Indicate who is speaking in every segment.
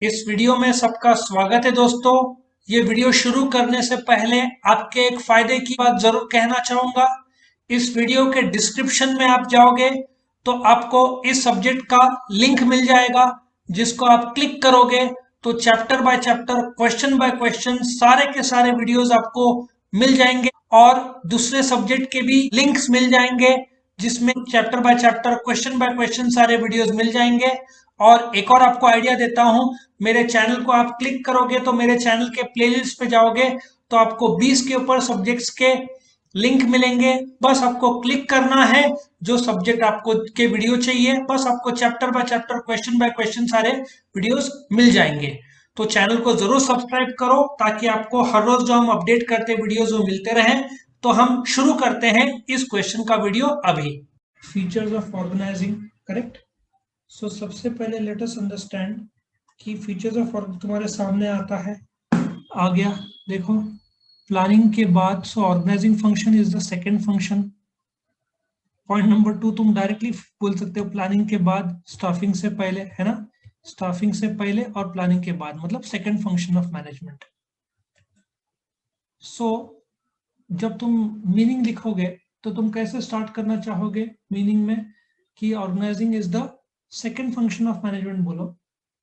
Speaker 1: इस वीडियो में सबका स्वागत है दोस्तों। ये वीडियो शुरू करने से पहले आपके एक फायदे की बात जरूर कहना चाहूंगा। इस वीडियो के डिस्क्रिप्शन में आप जाओगे तो आपको इस सब्जेक्ट का लिंक मिल जाएगा, जिसको आप क्लिक करोगे तो chapter by chapter, question by question सारे के सारे वीडियोस आपको मिल जाएंगे और दूसरे सब्जेक्ट के भी लिंक्स मिल जाएंगे, जिसमें chapter by chapter, question by question सारे वीडियोस मिल जाएंगे। और एक और आपको आइडिया देता हूं, मेरे चैनल को आप क्लिक करोगे तो मेरे चैनल के प्लेलिस्ट पे जाओगे तो आपको 20 के ऊपर सब्जेक्ट्स के लिंक मिलेंगे। बस आपको क्लिक करना है, जो सब्जेक्ट आपको के वीडियो चाहिए, बस आपको chapter by chapter, question by question सारे वीडियोस मिल जाएंगे। तो चैनल को जरूर सब्सक्राइब करो ताकि आपको हर रोज जो हम अपडेट करते वीडियोस वो मिलते रहें। तो हम शुरू करते हैं इस क्वेश्चन का वीडियो अभी। Features of organising, correct. So सबसे पहले लेट अस अंडरस्टैंड कि फीचर्स ऑफ वर्क तुम्हारे सामने आता है, आ गया। देखो, प्लानिंग के बाद so organising function is the second function. Point number 2 तुम डायरेक्टली बोल सकते हो प्लानिंग के बाद, स्टाफिंग से पहले, है ना। स्टाफिंग से पहले और प्लानिंग के बाद मतलब सेकेंड फंक्शन ऑफ मैनेजमेंट। सो जब तुम मीनिंग लिखोगे तो तुम कैसे स्टार्ट करना चाहोगे मीनिंग में कि organising is the second function of management बोलो,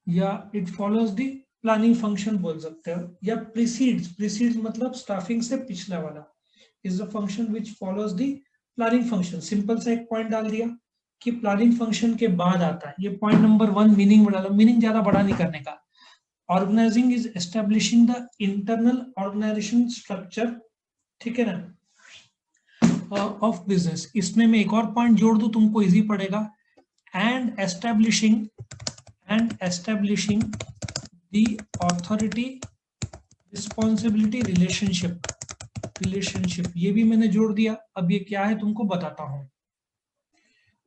Speaker 1: या it follows the planning function बोल सकते हो, या प्रीसीड्स मतलब स्टाफिंग से पिछला वाला is the function which follows the planning function. Simple से एक पॉइंट डाल दिया कि प्लानिंग फंक्शन के बाद आता है। ये पॉइंट नंबर 1 मीनिंग में डालो, मीनिंग ज्यादा बड़ा नहीं करने का। Organising is establishing the internal organisation structure, ठीक है ना, ऑफ बिजनेस। इसमें मैं एक और पॉइंट जोड़ दूं, तुमको इजी पड़ेगा। And establishing the authority responsibility relationship, ये भी मैंने जोड़ दिया। अब ये क्या है तुमको बताता हूं।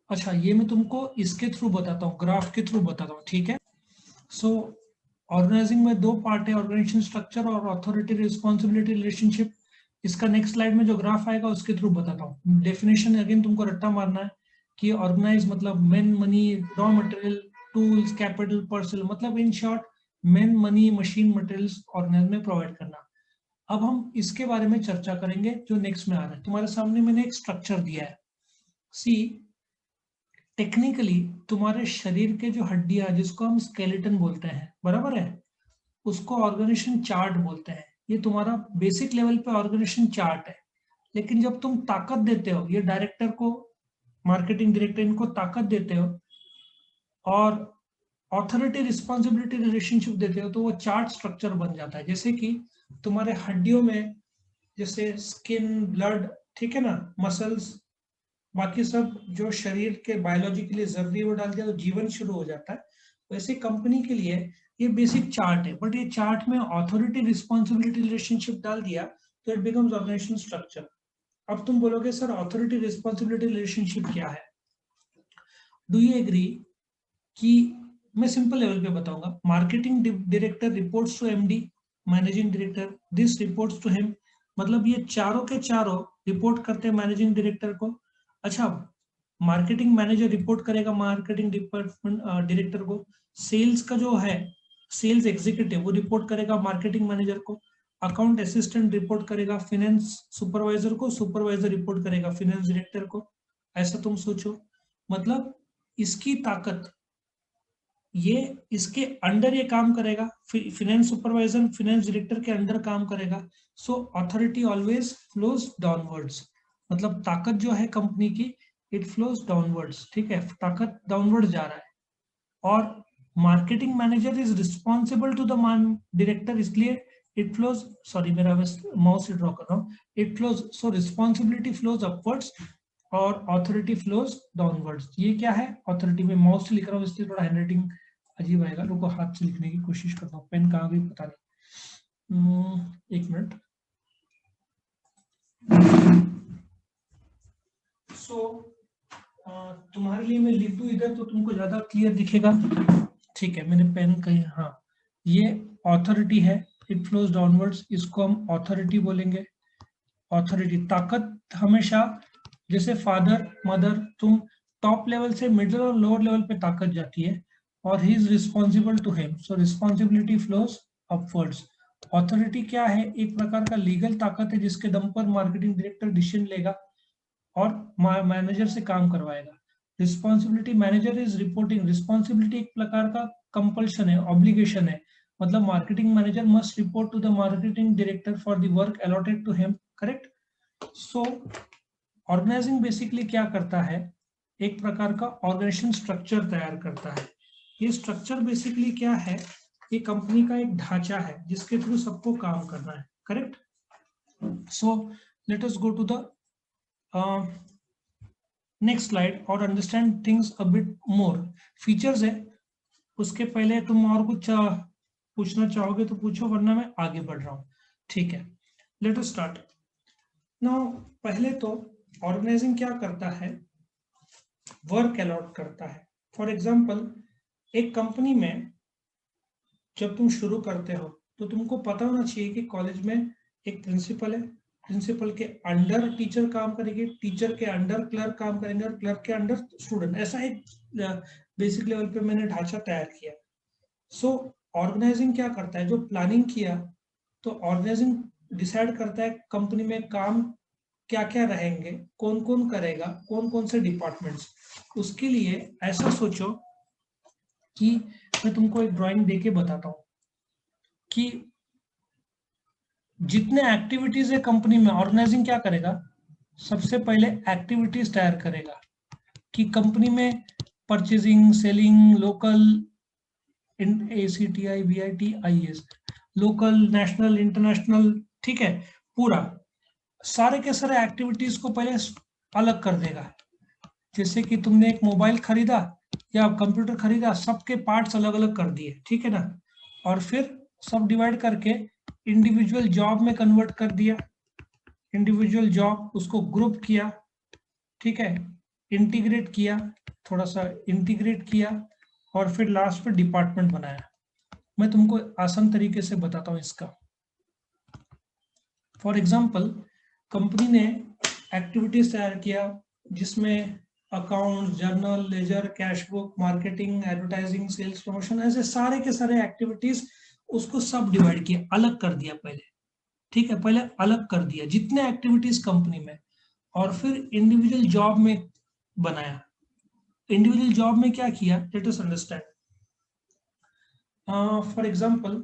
Speaker 1: अच्छा, ये मैं तुमको इसके थ्रू बताता हूँ, ग्राफ के थ्रू बताता हूँ, ठीक है। सो ऑर्गेनाइजिंग में दो पार्ट है, ऑर्गेनाइजेशन स्ट्रक्चर और अथॉरिटी रिस्पॉन्सिबिलिटी रिलेशनशिप। इसका नेक्स्ट स्लाइड में जो ग्राफ आएगा उसके थ्रू बताता हूँ। डेफिनेशन अगेन तुमको रट्टा मारना है कि ऑर्गेनाइज मतलब men, money, raw material, tools, capital, person, मतलब in short men, money, machine, materials organise में प्रोवाइड करना। अब हम इसके बारे में चर्चा करेंगे जो नेक्स्ट में आ रहा है। तुम्हारे सामने मैंने एक स्ट्रक्चर दिया है। सी, टेक्निकली तुम्हारे शरीर के जो हड्डियां, जिसको हम स्केलेटन बोलते हैं, बराबर है, उसको ऑर्गेनाइजेशन चार्ट बोलते हैं। ये तुम्हारा बेसिक लेवल पे ऑर्गेनाइजेशन चार्ट है। लेकिन जब तुम ताकत देते हो, ये डायरेक्टर को, मार्केटिंग डायरेक्टर, इनको ताकत देते हो और ऑथोरिटी रिस्पॉन्सिबिलिटी रिलेशनशिप देते हो, तो वो चार्ट स्ट्रक्चर बन जाता है। जैसे कि तुम्हारे हड्डियों में जैसे स्किन, ब्लड, ठीक है ना, मसल्स, बाकी सब जो शरीर के बायोलॉजी के लिए जरूरी है वो डाल दिया तो जीवन शुरू हो जाता है। वैसे कंपनी के लिए ये बेसिक चार्ट है, बट ये चार्ट में ऑथोरिटी रिस्पॉन्सिबिलिटी रिलेशनशिप डाल दिया तो इट बिकम्स ऑर्गेनाइजेशन स्ट्रक्चर। अब तुम बोलोगे सर ऑथोरिटी रिस्पॉन्सिबिलिटी रिलेशनशिप क्या है। डू यू एग्री कि मैं सिंपल लेवल पे बताऊंगा। Marketing director reports to MD, managing director this reports to him, मतलब ये चारों के चारों रिपोर्ट करते हैं मैनेजिंग डायरेक्टर को। अच्छा, मार्केटिंग मैनेजर रिपोर्ट करेगा मार्केटिंग डिपार्टमेंट डायरेक्टर को। सेल्स का जो है, सेल्स एग्जीक्यूटिव, वो रिपोर्ट करेगा मार्केटिंग मैनेजर को। अकाउंट असिस्टेंट रिपोर्ट करेगा फाइनेंस सुपरवाइजर को, सुपरवाइजर रिपोर्ट करेगा फाइनेंस डायरेक्टर को। ऐसा तुम सोचो, मतलब इसकी ताकत, ये इसके अंडर ये काम करेगा, फिनेंस सुपरवाइजर फिनेंस डायरेक्टर के अंडर काम करेगा। So authority always flows downwards, मतलब ताकत जो है कंपनी की, इट फ्लोज डाउनवर्ड्स, ठीक है, ताकत डाउनवर्ड जा रहा है। और marketing manager is responsible to the director, इसलिए इट फ्लोज, सॉरी मेरा माउस से ड्रॉ कर रहा हूँ, it flows, so responsibility flows upwards और ऑथोरिटी फ्लोज डाउनवर्ड्स। ये क्या है, ऑथोरिटी में माउस से लिख रहा हूँ इसलिए थोड़ा हैंडराइटिंग अजीब आएगा, रुको हाथ से लिखने की कोशिश करता हूँ, पेन कहाँ गई पता नहीं। एक मिनट। सो तुम्हारे लिए मैं लिख दूं इधर तो तुमको ज्यादा क्लियर दिखेगा, ठीक है। मैंने पेन कहीं, हाँ, ये ऑथोरिटी है, इट फ्लोज डाउनवर्ड्स, इसको हम ऑथोरिटी बोलेंगे। ऑथोरिटी, ताकत हमेशा, जैसे फादर मदर, तुम टॉप लेवल से मिडिल और लोअर लेवल पे ताकत जाती है, और he is responsible to him, so responsibility flows upwards. Authority क्या है? एक प्रकार का लीगल ताकत है जिसके दम पर मार्केटिंग डायरेक्टर डिसीजन लेगा और मैनेजर से काम करवाएगा। Responsibility, manager is reporting. Responsibility एक प्रकार का कंपल्शन है, ऑब्लिगेशन है, मतलब marketing manager must report to the marketing director for the work allotted to him, correct. So organising basically क्या करता है? एक प्रकार का ऑर्गेनाइजेशन स्ट्रक्चर तैयार करता है। ये स्ट्रक्चर बेसिकली क्या है? ये कंपनी का एक ढांचा है जिसके थ्रू सबको काम करना है, correct. So let us go to the next slide और understand things a bit more. Features है, उसके पहले तुम और कुछ पूछना चाहोगे तो पूछो, वरना मैं आगे बढ़ रहा हूँ, ठीक है। Let us start now. पहले तो ऑर्गेनाइजिंग क्या करता है? वर्क अलॉट करता है। फॉर एग्जाम्पल, एक कंपनी में जब तुम शुरू करते हो तो तुमको पता होना चाहिए कि कॉलेज में एक प्रिंसिपल है, प्रिंसिपल के अंडर टीचर काम करेंगे, टीचर के अंडर क्लर्क काम करेंगे और क्लर्क के अंडर स्टूडेंट। ऐसा एक बेसिक लेवल पे मैंने ढांचा तैयार किया। सो ऑर्गेनाइजिंग क्या करता है? जो प्लानिंग किया, तो ऑर्गेनाइजिंग डिसाइड करता है कंपनी में काम क्या क्या रहेंगे, कौन कौन करेगा, कौन कौन से डिपार्टमेंट्स। उसके लिए ऐसा सोचो कि मैं तुमको एक ड्राइंग देके बताता हूँ कि जितने एक्टिविटीज है कंपनी में, ऑर्गेनाइजिंग क्या करेगा? सबसे पहले एक्टिविटीज तैयार करेगा कि कंपनी में purchasing, selling, local, ACTI, VIT, IES, local, national, international, ठीक है, पूरा सारे के सारे एक्टिविटीज को पहले अलग कर देगा। जैसे कि तुमने एक मोबाइल खरीदा या कंप्यूटर खरीदा, सबके पार्ट्स अलग अलग कर दिए, ठीक है ना, और फिर सब डिवाइड करके इंडिविजुअल जॉब में कन्वर्ट कर दिया। इंडिविजुअल जॉब, उसको ग्रुप किया, ठीक है, इंटीग्रेट किया, थोड़ा सा इंटीग्रेट किया, और फिर लास्ट पे डिपार्टमेंट बनाया। मैं तुमको आसान तरीके से बताता हूँ इसका। फॉर एग्जाम्पल, कंपनी ने एक्टिविटीज तैयार किया जिसमें account, journal, ledger, cash book, marketing, advertising, sales, promotion, ऐसे सारे के सारे एक्टिविटीज, उसको सब डिवाइड किया, अलग कर दिया पहले, ठीक है, पहले अलग कर दिया जितने एक्टिविटीज कंपनी में, और फिर इंडिविजुअल जॉब में बनाया। इंडिविजुअल जॉब में क्या किया? Let us understand. For example,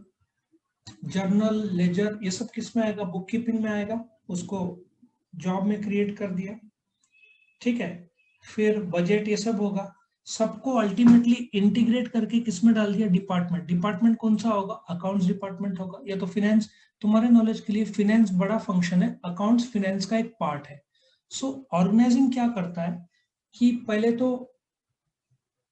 Speaker 1: journal, ledger, ये सब किस में आएगा? बुक कीपिंग में आएगा, उसको जॉब में क्रिएट कर दिया, ठीक है। फिर बजट, ये सब होगा, सबको अल्टीमेटली इंटीग्रेट करके किस में डाल दिया? डिपार्टमेंट। डिपार्टमेंट कौन सा होगा? अकाउंट्स डिपार्टमेंट होगा, या तो फिनेंस। तुम्हारे नॉलेज के लिए फिनेंस बड़ा फंक्शन है, अकाउंट्स फिनेंस का एक पार्ट है। सो ऑर्गेनाइजिंग क्या करता है कि पहले तो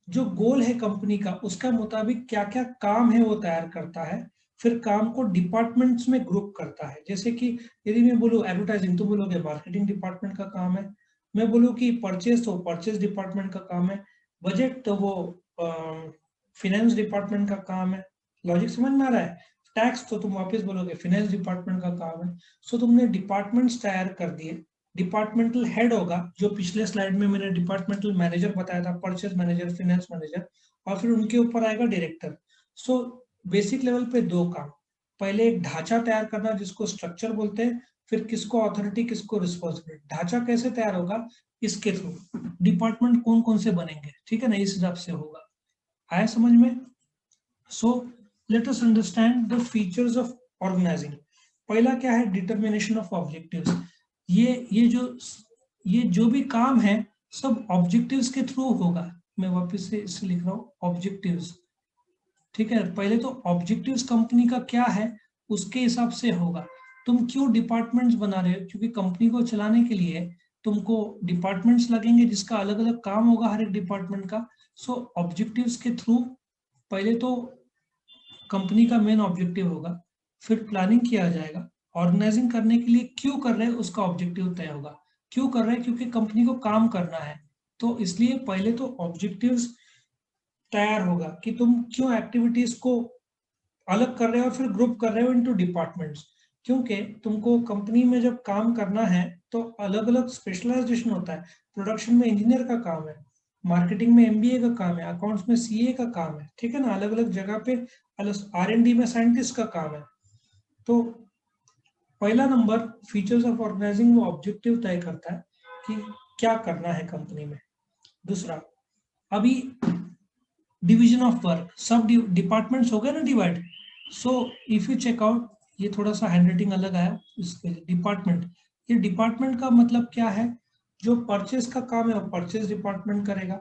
Speaker 1: जो गोल है कंपनी का, उसका मुताबिक क्या क्या काम है वो तैयार करता है, फिर काम को डिपार्टमेंट्स में ग्रुप करता है। जैसे कि यदि मैं बोलूँ एडवर्टाइजिंग, तो बोलोगे मार्केटिंग डिपार्टमेंट का काम है। मैं बोलूँ कि परचेज, तो परचेज डिपार्टमेंट का काम है। बजट, तो वो फिनेंस डिपार्टमेंट का काम है। लॉजिक समझ में आ रहा है? टैक्स, तो तुम वापस बोलोगे फिनेंस डिपार्टमेंट का काम है। सो तुमने डिपार्टमेंट्स तैयार कर दिए। डिपार्टमेंटल हेड होगा, जो पिछले स्लाइड में मैंने डिपार्टमेंटल मैनेजर बताया था, परचेज मैनेजर, फिनेंस मैनेजर, और फिर उनके ऊपर आएगा डायरेक्टर। सो बेसिक लेवल पे दो काम, पहले एक ढांचा तैयार करना जिसको स्ट्रक्चर बोलते हैं, फिर किसको अथॉरिटी, किसको रिस्पॉन्सिबिलिटी। ढांचा कैसे तैयार होगा? इसके थ्रू डिपार्टमेंट कौन कौन से बनेंगे, ठीक है ना, इस हिसाब से होगा। आया समझ में? So let us understand the features of organising. पहला क्या है? Determination of objectives. ये जो भी काम है सब ऑब्जेक्टिव्स के थ्रू होगा। मैं वापस से इसे लिख रहा हूँ, ऑब्जेक्टिव्स, ठीक है। पहले तो ऑब्जेक्टिव्स कंपनी का क्या है उसके हिसाब से होगा। तुम क्यों डिपार्टमेंट्स बना रहे हो? क्योंकि कंपनी को चलाने के लिए तुमको डिपार्टमेंट्स लगेंगे जिसका अलग अलग काम होगा हर एक डिपार्टमेंट का। सो ऑब्जेक्टिव्स के थ्रू पहले तो कंपनी का मेन ऑब्जेक्टिव होगा, फिर प्लानिंग किया जाएगा। ऑर्गेनाइजिंग करने के लिए क्यों कर रहे हैं उसका ऑब्जेक्टिव तय होगा। क्यों कर रहे हैं? क्योंकि कंपनी को काम करना है, तो इसलिए पहले तो ऑब्जेक्टिव्स तैयार होगा कि तुम क्यों एक्टिविटीज को अलग कर रहे हो और फिर ग्रुप कर रहे हो इनटू डिपार्टमेंट्स। क्योंकि तुमको कंपनी में जब काम करना है तो अलग अलग स्पेशलाइजेशन होता है। प्रोडक्शन में इंजीनियर का काम है, मार्केटिंग में एमबीए का काम है, अकाउंट्स में सीए का काम है, ठीक है ना, अलग अलग जगह पे आर&डी में साइंटिस्ट का काम है। तो पहला नंबर फीचर्स ऑफ ऑर्गेनाइजिंग वो ऑब्जेक्टिव तय करता है कि क्या करना है कंपनी में। दूसरा, अभी डिवीजन ऑफ वर्क, सब डिपार्टमेंट्स हो गए ना divide. So if you check out, ये थोड़ा सा हैंडराइटिंग अलग आया इसके डिपार्टमेंट। ये डिपार्टमेंट का मतलब क्या है, जो परचेज का काम है वो परचेज डिपार्टमेंट करेगा,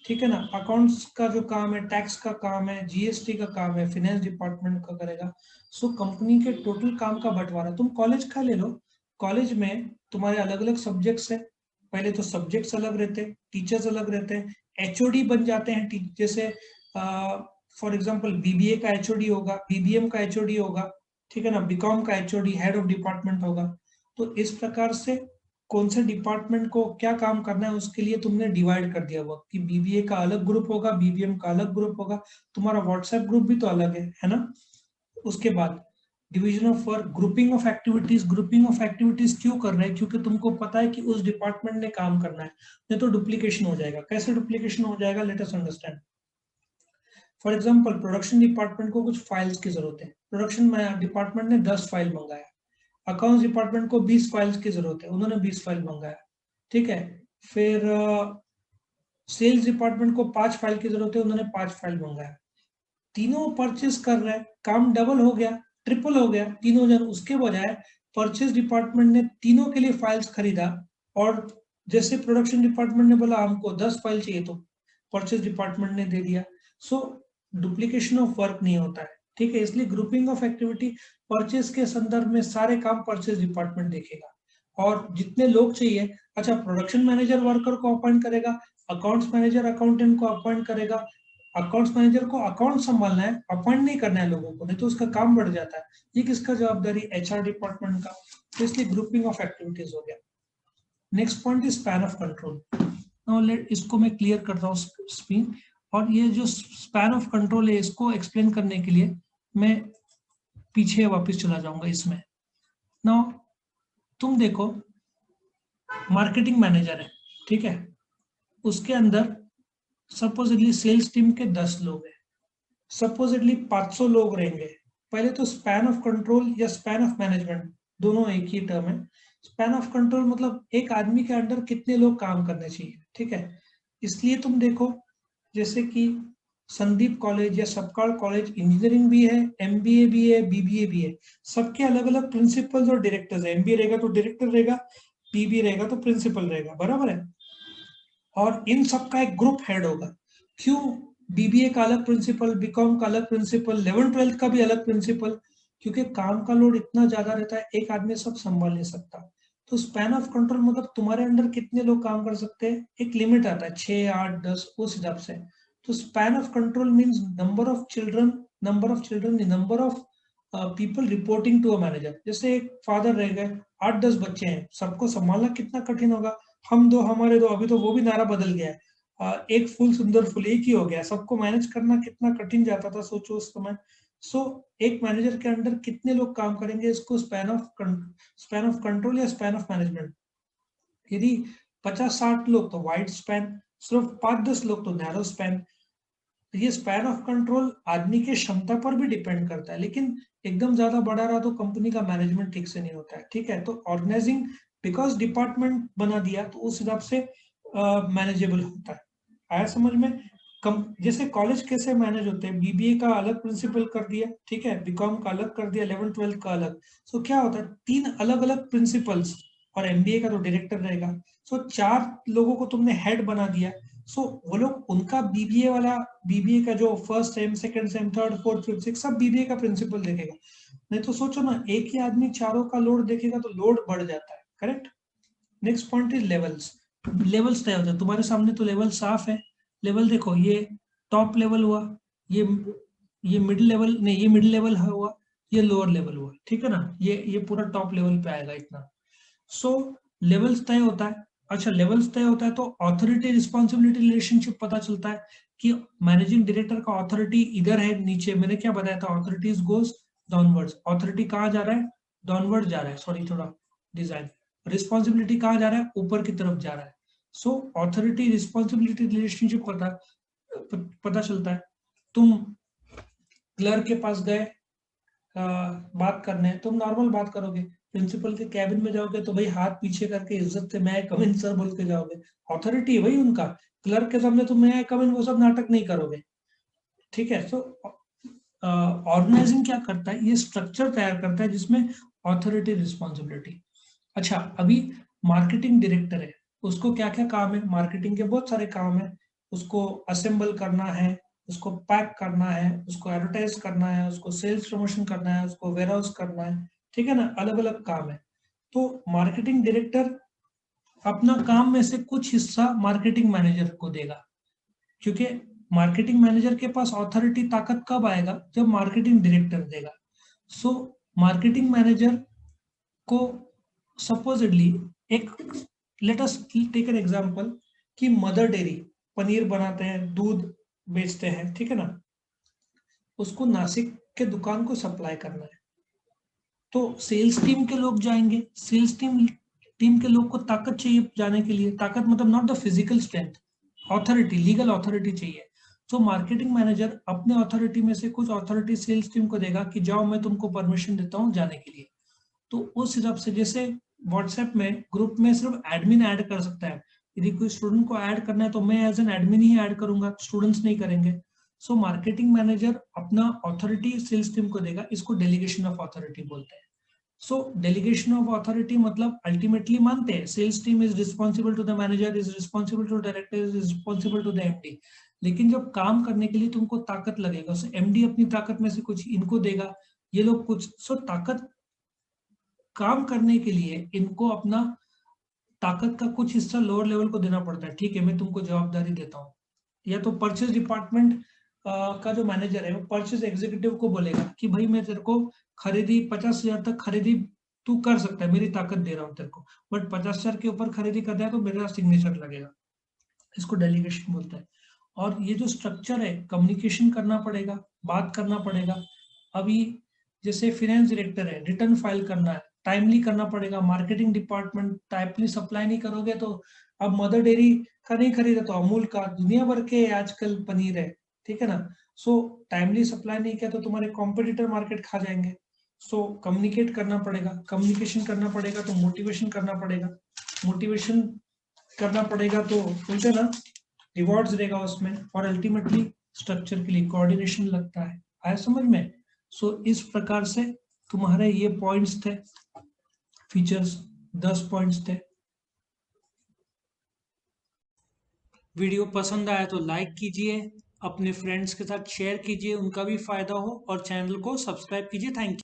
Speaker 1: ठीक है ना। अकाउंट्स का जो काम है, टैक्स का काम है, जीएसटी का काम है, फाइनेंस डिपार्टमेंट का करेगा। सो कंपनी के टोटल काम का बंटवारा, तुम कॉलेज का ले लो, कॉलेज में तुम्हारे अलग अलग सब्जेक्ट्स है। पहले तो सब्जेक्ट्स अलग रहते हैं, टीचर्स अलग रहते हैं, एचओडी बन जाते हैं। जैसे फॉर एग्जांपल बीबीए का एचओडी होगा, बीबीएम का एचओडी होगा, ठीक है ना, बीकॉम का एचओडी हेड ऑफ डिपार्टमेंट होगा। तो इस प्रकार से कौन से डिपार्टमेंट को क्या काम करना है उसके लिए तुमने डिवाइड कर दिया हुआ कि बीबीए का अलग ग्रुप होगा, बीबीएम का अलग ग्रुप होगा। तुम्हारा व्हाट्सएप ग्रुप भी तो अलग है ना। उसके बाद division of work, grouping of activities. Grouping of activities क्यों कर रहे हैं, क्योंकि तुमको पता है कि उस डिपार्टमेंट ने काम करना है, नहीं तो डुप्लीकेशन हो जाएगा। कैसे डुप्लीकेशन हो जाएगा, late us understand. For example production department को कुछ फाइल्स की जरूरत है, प्रोडक्शन डिपार्टमेंट ने 10 फाइल मंगाया। अकाउंट्स डिपार्टमेंट को 20 फाइल्स की जरूरत है, उन्होंने 20 फाइल मंगाया, ठीक है। फिर सेल्स डिपार्टमेंट को 5 फाइल की जरूरत है, उन्होंने 5 फाइल मंगाया। तीनों परचेज कर रहे हैं, काम डबल हो गया, ट्रिपल हो गया, तीनों जन। उसके बजाय परचेज डिपार्टमेंट ने तीनों के लिए फाइल्स खरीदा, और जैसे प्रोडक्शन डिपार्टमेंट ने बोला हमको 10 फाइल चाहिए, तो परचेज डिपार्टमेंट ने दे दिया। सो डुप्लीकेशन ऑफ वर्क नहीं होता है, ठीक है। इसलिए ग्रुपिंग ऑफ एक्टिविटी, परचेज के संदर्भ में सारे काम परचेज डिपार्टमेंट देखेगा, और जितने लोग चाहिए, अच्छा प्रोडक्शन मैनेजर वर्कर को अपॉइंट करेगा, अकाउंट्स मैनेजर अकाउंटेंट को अपॉइंट करेगा। अकाउंट्स मैनेजर को अकाउंट संभालना है, अपॉइंट नहीं करना है लोगों को, नहीं तो उसका काम बढ़ जाता है। ये किसका जवाबदारी, एचआर डिपार्टमेंट का। तो इसलिए ग्रुपिंग ऑफ एक्टिविटीज हो गया। Next point is span of control. Now let इसको मैं क्लियर करता हूँ स्क्रीन। और ये जो स्पैन ऑफ कंट्रोल है, इसको एक्सप्लेन करने के लिए मैं पीछे वापस चला जाऊंगा इसमें। नाउ तुम देखो, मार्केटिंग मैनेजर है, ठीक है, उसके अंदर सपोजिटली सेल्स टीम के 10 लोग हैं, सपोजिटली 500 लोग रहेंगे। पहले तो स्पैन ऑफ कंट्रोल या स्पैन ऑफ मैनेजमेंट, दोनों एक ही टर्म है। स्पैन ऑफ कंट्रोल मतलब एक आदमी के अंडर कितने लोग काम करने चाहिए, ठीक है। इसलिए तुम देखो, जैसे कि संदीप कॉलेज या सबकाल कॉलेज, इंजीनियरिंग भी है, एमबीए भी है, बीबीए भी है, सबके अलग अलग प्रिंसिपल्स और डायरेक्टर्स है। एमबीए रहेगा तो डायरेक्टर रहेगा, बीबीए रहेगा तो प्रिंसिपल रहेगा, बराबर है। और इन सबका एक ग्रुप हेड होगा। क्यों, बीबीए का अलग प्रिंसिपल, बीकॉम का अलग प्रिंसिपल, 11th-12th का भी अलग प्रिंसिपल, क्योंकि काम का लोड इतना ज्यादा रहता है, एक आदमी सब संभाल नहीं सकता। तो स्पैन ऑफ कंट्रोल मतलब तुम्हारे अंडर कितने लोग काम कर सकते हैं, एक लिमिट आता है 6, 8, 10 उस हिसाब से। तो span of control means number of children, number of people reporting to a manager. जैसे एक फादर रह गए, 8-10 बच्चे हैं, सबको संभालना कितना कठिन होगा। हम दो हमारे दो, अभी तो वो भी नारा बदल गया है, एक फूल सुंदर फूल एक ही हो गया। सबको मैनेज करना कितना कठिन जाता था, सोचो उस समय। सो एक मैनेजर के अंडर कितने लोग काम करेंगे, इसको स्पैन ऑफ कंट्रोल या स्पैन ऑफ मैनेजमेंट। यदि 50-60 लोग तो वाइड स्पैन, सिर्फ 5-10 लोग तो नैरो स्पैन। ये स्पैन ऑफ कंट्रोल आदमी के क्षमता पर भी डिपेंड करता है, लेकिन एकदम ज्यादा बड़ा रहा तो कंपनी का मैनेजमेंट ठीक से नहीं होता है, ठीक है। तो ऑर्गेनाइजिंग बिकॉज डिपार्टमेंट बना दिया तो उस हिसाब से मैनेजेबल होता है। आया समझ में। जैसे कॉलेज कैसे मैनेज होते हैं, बीबीए का अलग प्रिंसिपल कर दिया, ठीक है, बीकॉम का अलग कर दिया, 11th-12th का अलग। सो क्या होता है, 3 अलग अलग प्रिंसिपल्स, और एमबीए का तो डायरेक्टर रहेगा। सो 4 लोगों को तुमने हेड बना दिया। सो वो लोग उनका बीबीए वाला, बीबीए का जो first sem, second same, third, fourth, fifth, six, सब बीबीए का प्रिंसिपल देखेगा। नहीं तो सोचो ना, एक ही आदमी चारों का लोड देखेगा तो लोड बढ़ जाता है, correct. Next point is levels. Levels तय होता है, तुम्हारे सामने तो लेवल साफ है। लेवल देखो, ये टॉप लेवल हुआ, ये मिडिल लेवल नहीं, ये मिडिल लेवल हुआ, ये लोअर लेवल हुआ, ठीक है ना। ये पूरा टॉप लेवल पे आएगा इतना। सो लेवल्स तय होता है। अच्छा लेवल्स तय होता है तो ऑथोरिटी रिस्पॉन्सिबिलिटी रिलेशनशिप पता चलता है कि मैनेजिंग डायरेक्टर का ऑथोरिटी इधर है नीचे, मैंने क्या बताया था, ऑथोरिटीज गोज डाउनवर्ड्स। ऑथोरिटी कहाँ जा रहा है, डाउनवर्ड जा रहा है, सॉरी थोड़ा डिजाइन। रिस्पॉन्सिबिलिटी कहाँ जा रहा है, ऊपर की तरफ जा रहा है। सो ऑथोरिटी रिस्पॉन्सिबिलिटी रिलेशनशिप पता चलता है। तुम क्लर्क के पास गए बात करने, तुम नॉर्मल बात करोगे। प्रिंसिपल के कैबिन में जाओगे तो भाई हाथ पीछे करके इज्जत से मैं कम इन सर बोल के जाओगे, ऑथोरिटी है भाई उनका। क्लर्क के सामने तुम मैं कम इन वो सब नाटक नहीं करोगे, ठीक है। सो ऑर्गेनाइजिंग क्या करता है, ये स्ट्रक्चर तैयार करता है जिसमें ऑथोरिटी रिस्पॉन्सिबिलिटी। अच्छा, अभी मार्केटिंग डायरेक्टर है, उसको क्या क्या काम है, मार्केटिंग के बहुत सारे काम है। उसको असेंबल करना है, उसको पैक करना है, उसको एडवर्टाइज करना है, उसको सेल्स प्रमोशन करना है, उसको वेयर हाउस करना है, ठीक है ना, अलग अलग काम है। तो मार्केटिंग डायरेक्टर अपना काम में से कुछ हिस्सा मार्केटिंग मैनेजर को देगा, क्योंकि मार्केटिंग मैनेजर के पास ऑथोरिटी ताकत कब आएगा, जब मार्केटिंग डायरेक्टर देगा। सो मार्केटिंग मैनेजर को सपोजिटली एक, let us take an example कि मदर डेयरी पनीर बनाते हैं, दूध बेचते हैं, ठीक है ना, उसको नासिक के दुकान को सप्लाई करना है। तो सेल्स टीम के लोग जाएंगे, सेल्स टीम के लोग को ताकत चाहिए जाने के लिए, ताकत मतलब not the physical strength, authority, legal authority चाहिए। तो मार्केटिंग मैनेजर अपने ऑथोरिटी में से कुछ ऑथोरिटी सेल्स टीम को देगा कि जाओ मैं तुमको परमिशन देता हूँ जाने के लिए। तो उस हिसाब से, जैसे व्हाट्सएप में ग्रुप में सिर्फ एडमिन ऐड कर सकता है, यदि कोई स्टूडेंट को ऐड करना है तो मैं एज एन एडमिन ही ऐड करूंगा, स्टूडेंट्स नहीं करेंगे। सो मार्केटिंग मैनेजर अपना ऑथोरिटी सेल्स टीम को देगा, इसको डेलीगेशन ऑफ ऑथोरिटी बोलते हैं। सो डेलीगेशन ऑफ अथॉरिटी मतलब अल्टीमेटली मानते हैं sales team is responsible to the manager, is responsible to director, is responsible to the MD. लेकिन जब काम करने के लिए तुमको ताकत लगेगा, सो एमडी अपनी ताकत में से कुछ इनको देगा, ये लोग कुछ। सो ताकत, काम करने के लिए इनको अपना ताकत का कुछ हिस्सा लोअर लेवल को देना पड़ता है, ठीक है, मैं तुमको जवाबदारी देता हूँ। या तो परचेज डिपार्टमेंट का जो मैनेजर है वो परचेज एग्जीक्यूटिव को बोलेगा कि भाई मैं तेरे को खरीदी 50,000 तक खरीदी तू कर सकता है, मेरी ताकत दे रहा हूँ तेरे को, बट 50,000 के ऊपर खरीदी करना है तो मेरा सिग्नेचर लगेगा। इसको डेलीगेशन बोलता है। और ये जो स्ट्रक्चर है, कम्युनिकेशन करना पड़ेगा, बात करना पड़ेगा। अभी जैसे फाइनेंस डायरेक्टर है, रिटर्न फाइल करना है, टाइमली करना पड़ेगा। मार्केटिंग डिपार्टमेंट टाइमली सप्लाई नहीं करोगे तो, अब मदर डेयरी का नहीं खरीदा तो अमूल का दुनिया भर के आजकल पनीर है, ठीक है ना। सो टाइमली सप्लाई नहीं किया तो तुम्हारे कॉम्पिटिटर मार्केट खा जाएंगे। सो कम्युनिकेट करना पड़ेगा, कम्युनिकेशन करना पड़ेगा तो मोटिवेशन करना पड़ेगा, मोटिवेशन करना पड़ेगा तो बोलते ना रिवॉर्ड्स देगा उसमें, और अल्टीमेटली स्ट्रक्चर के लिए कोऑर्डिनेशन लगता है। आया समझ में। सो इस प्रकार से तुम्हारे ये पॉइंट्स थे, फीचर्स 10 पॉइंट्स थे। वीडियो पसंद आया तो लाइक कीजिए, अपने फ्रेंड्स के साथ शेयर कीजिए, उनका भी फायदा हो, और चैनल को सब्सक्राइब कीजिए। Thank you.